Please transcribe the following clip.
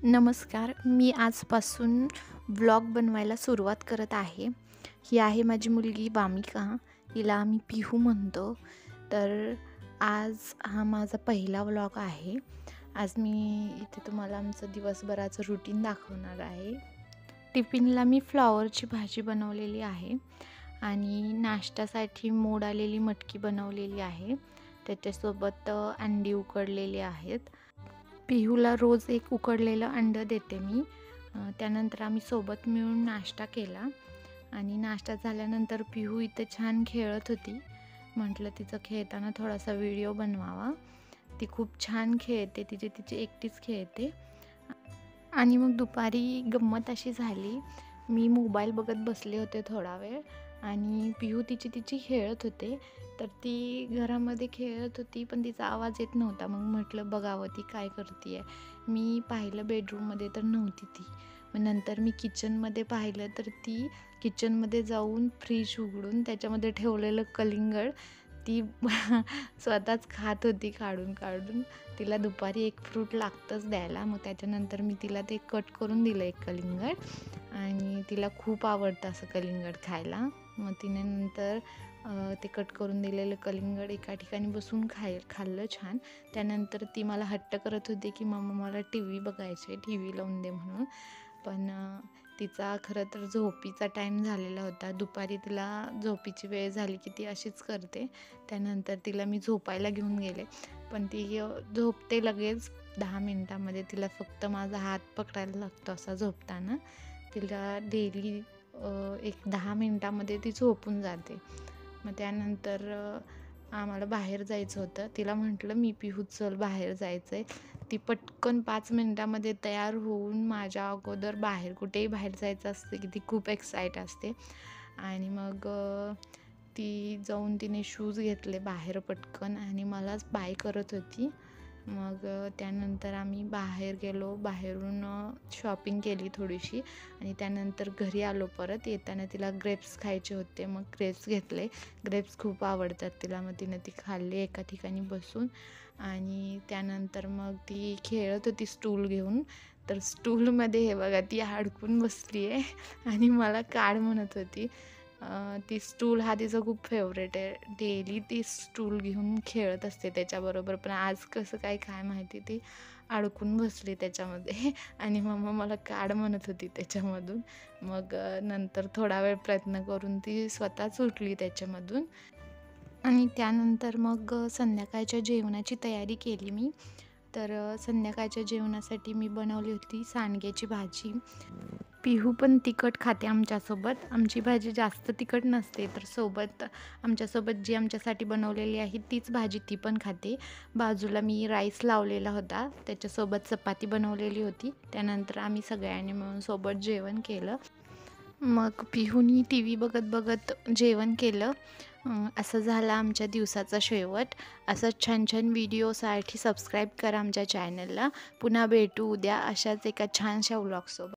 नमस्कार. मी आजपासून व्लॉग बनवायला सुरुवात करत आहे. ही आहे माझी मुलगी वामिका. हिला आम्ही पिहू म्हणतो. तर आज हा माझा पहिला व्लॉग आहे. आज मी इथे तुम्हाला आमचं दिवसभराचं रुटीन दाखवणार आहे. टिफिनला मी फ्लॉवरची भाजी बनवलेली आहे आणि नाश्त्यासाठी मोड आलेली मटकी बनवलेली आहे. त्याच्यासोबत अंडी उकडलेली आहेत. पिहूला रोज एक उकडलेलं अंडं देते मी. त्यानंतर आम्ही सोबत मिळून नाश्ता केला आणि नाश्ता झाल्यानंतर पिहू इथे छान खेळत होती. म्हटलं तिचं खेळताना थोडासा व्हिडिओ बनवावा. ती खूप छान खेळते, तिची एकटीच खेळते. आणि मग दुपारी गंमत अशी झाली, मी मोबाईल बघत बसले होते थोडा वेळ आणि पिहू तिची खेळत होते. तर ती घरामध्ये खेळत होती पण तिचा आवाज येत नव्हता. मग म्हटलं बघावं ती काय करते आहे. मी पाहिलं बेडरूममध्ये तर नव्हती ती. मग नंतर मी किचनमध्ये पाहिलं तर ती किचनमध्ये जाऊन फ्रीज उघडून त्याच्यामध्ये ठेवलेलं कलिंगड ती स्वतःच खात होती काढून. तिला दुपारी एक फ्रूट लागतंच द्यायला. मग त्याच्यानंतर मी तिला ते कट करून दिलं एक कलिंगड आणि तिला खूप आवडतं असं कलिंगड खायला. मग तिने नंतर ते कट करून दिलेलं कलिंगड एका ठिकाणी बसून खाल्लं छान. त्यानंतर ती मला हट्ट करत होती की मम्मा मला टी व्ही बघायचे, टी व्ही लावून दे म्हणून. पण तिचा खरं तर झोपीचा टाईम झालेला होता. दुपारी तिला झोपीची वेळ झाली की ती अशीच करते. त्यानंतर तिला मी झोपायला घेऊन गेले. पण ती झोपते लगेच 10 मिनिटामध्ये. तिला फक्त माझा हात पकडायला लागतो असा झोपताना. तिला डेली एक 10 मिनिटामध्ये ती झोपून जाते. मग त्यानंतर आम्हाला बाहेर जायचं होतं. तिला म्हटलं मी पिहू चल बाहेर जायचं आहे. ती पटकन 5 मिनिटामध्ये तयार होऊन माझ्या अगोदर कुठेही बाहेर जायचं असतं की ती खूप एक्साईट असते. आणि मग ती जाऊन तिने शूज घेतले बाहेर पटकन आणि मलाच बाय करत होती. मग त्यानंतर आम्ही बाहेर गेलो. बाहेरून शॉपिंग केली थोडीशी आणि त्यानंतर घरी आलो परत. येताना तिला ग्रेप्स खायचे होते. मग ग्रेप्स घेतले. ग्रेप्स खूप आवडतात तिला. मग तिनं ती खाल्ली एका ठिकाणी बसून आणि त्यानंतर मग ती खेळत होती स्टूल घेऊन. तर स्टूलमध्ये हे बघा ती अडकून बसली आहे आणि मला काढ म्हणत होती. ती स्टूल हा तिचा खूप फेवरेट आहे. डेली ती स्टूल घेऊन खेळत असते त्याच्याबरोबर. पण आज कसं काय माहिती ती अडकून बसली त्याच्यामध्ये आणि मम्मा मला काढ म्हणत होती त्याच्यामधून. मग नंतर थोडा वेळ प्रयत्न करून ती स्वतःच उठली त्याच्यामधून. आणि त्यानंतर मग संध्याकाळच्या जेवणाची तयारी केली मी. तर संध्याकाळच्या जेवणासाठी मी बनवली होती सांडग्याची भाजी. पिहू पण तिखट खाते आमच्यासोबत. आमची भाजी जास्त तिखट नसते. तर आमच्यासोबत जी आमच्यासाठी बनवलेली आहे तीच भाजी ती पण खाते. बाजूला मी राईस लावलेला होता. त्याच्यासोबत चपाती बनवलेली होती. त्यानंतर आम्ही सगळ्यांनी मिळून सोबत जेवण केलं. मग पिहूनी टी व्ही बघत जेवण केलं. असं झालं आमच्या दिवसाचा शेवट. असंच छान व्हिडिओसाठी सबस्क्राईब करा आमच्या चॅनलला. पुन्हा भेटू उद्या अशाच एका छानशा व्लॉगसोबत.